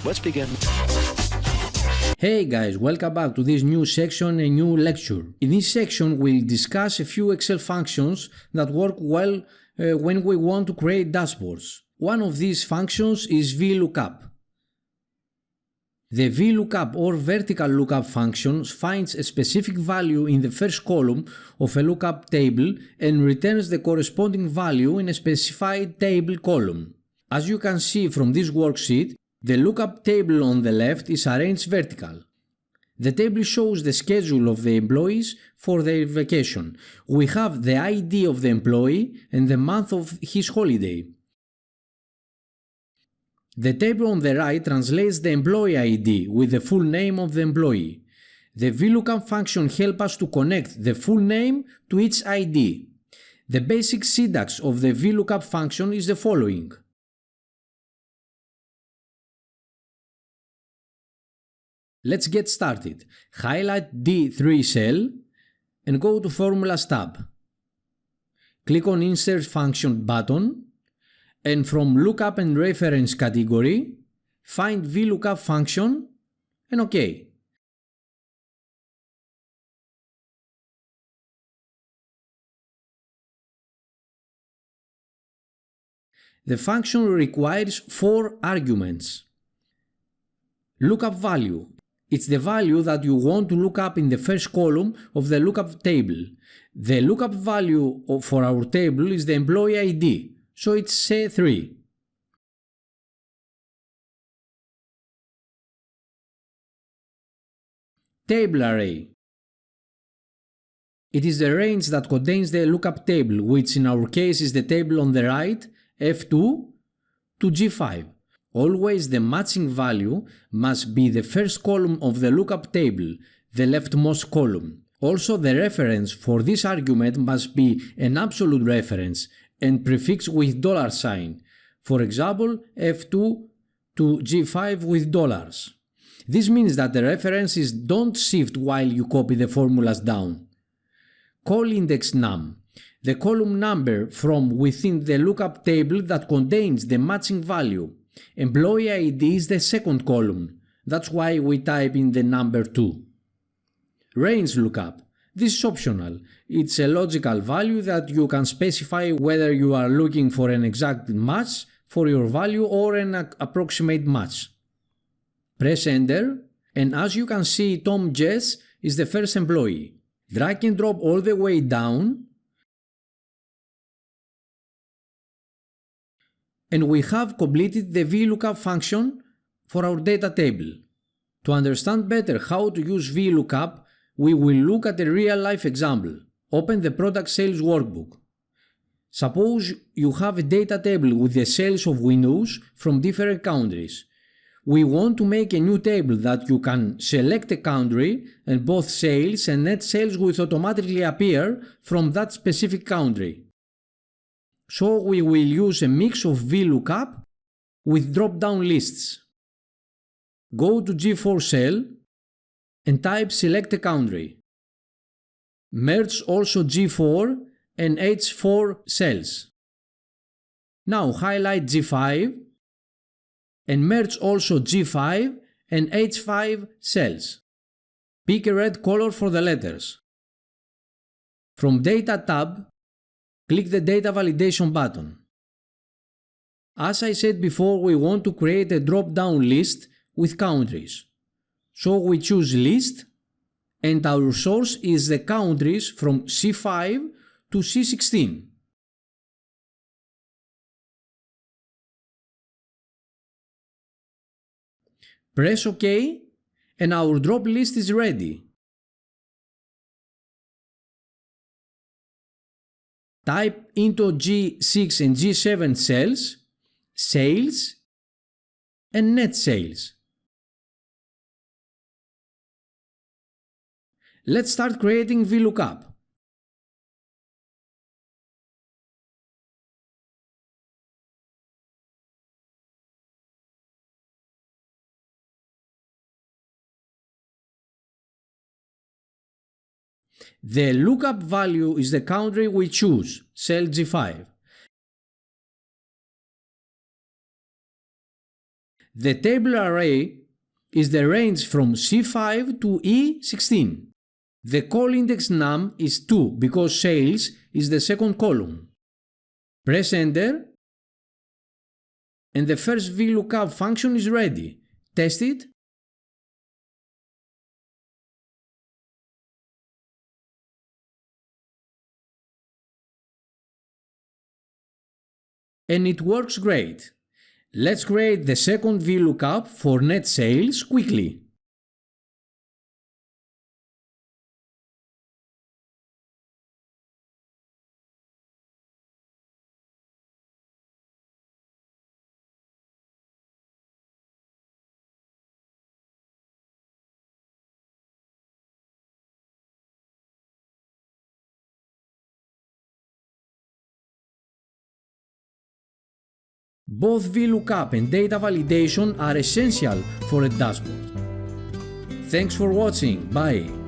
Let's begin. Hey guys, welcome back to this new section, a new lecture. In this section we'll discuss a few Excel functions that work well when we want to create dashboards. One of these functions is VLOOKUP. The VLOOKUP or vertical lookup function finds a specific value in the first column of a lookup table and returns the corresponding value in a specified table column. As you can see from this worksheet, the lookup table on the left is arranged vertical. The table shows the schedule of the employees for their vacation. We have the ID of the employee and the month of his holiday. The table on the right translates the employee ID with the full name of the employee. The VLOOKUP function helps us to connect the full name to each ID. The basic syntax of the VLOOKUP function is the following. Let's get started. Highlight D3 cell and go to Formulas tab. Click on Insert Function button and from Lookup and Reference category, find VLOOKUP function and OK. The function requires 4 arguments. Lookup value. It's the value that you want to look up in the first column of the lookup table. The lookup value for our table is the employee ID, so it's say 3. Table array. It is the range that contains the lookup table, which in our case is the table on the right, F2 to G5. Always the matching value must be the first column of the lookup table, the leftmost column. Also the reference for this argument must be an absolute reference and prefixed with $sign. For example, F2 to G5 with dollars. This means that the references don't shift while you copy the formulas down. Call index num. The column number from within the lookup table that contains the matching value. Employee ID is the second column, that's why we type in the number 2. Range lookup. This is optional. It's a logical value that you can specify whether you are looking for an exact match for your value or an approximate match. Press enter and as you can see Tom Jess is the first employee. Drag and drop all the way down and we have completed the VLOOKUP function for our data table. To understand better how to use VLOOKUP, we will look at a real-life example. Open the product sales workbook. Suppose you have a data table with the sales of windows from different countries. We want to make a new table that you can select a country and both sales and net sales will automatically appear from that specific country. So we will use a mix of VLOOKUP with drop-down lists. Go to G4 cell and type select a country. Merge also G4 and H4 cells. Now highlight G5 and merge also G5 and H5 cells. Pick a red color for the letters. From Data tab, click the Data Validation button. As I said before, we want to create a drop-down list with countries. So we choose List and our source is the countries from C5 to C16. Press OK and our drop list is ready. Type into G6 and G7 cells, sales and net sales. Let's start creating VLOOKUP. The lookup value is the country we choose, cell G5. The table array is the range from C5 to E16. The call index num is 2 because sales is the second column. Press enter and the first VLOOKUP function is ready. Test it. And it works great. Let's create the second VLOOKUP for net sales quickly. Both VLOOKUP and data validation are essential for a dashboard. Thanks for watching. Bye.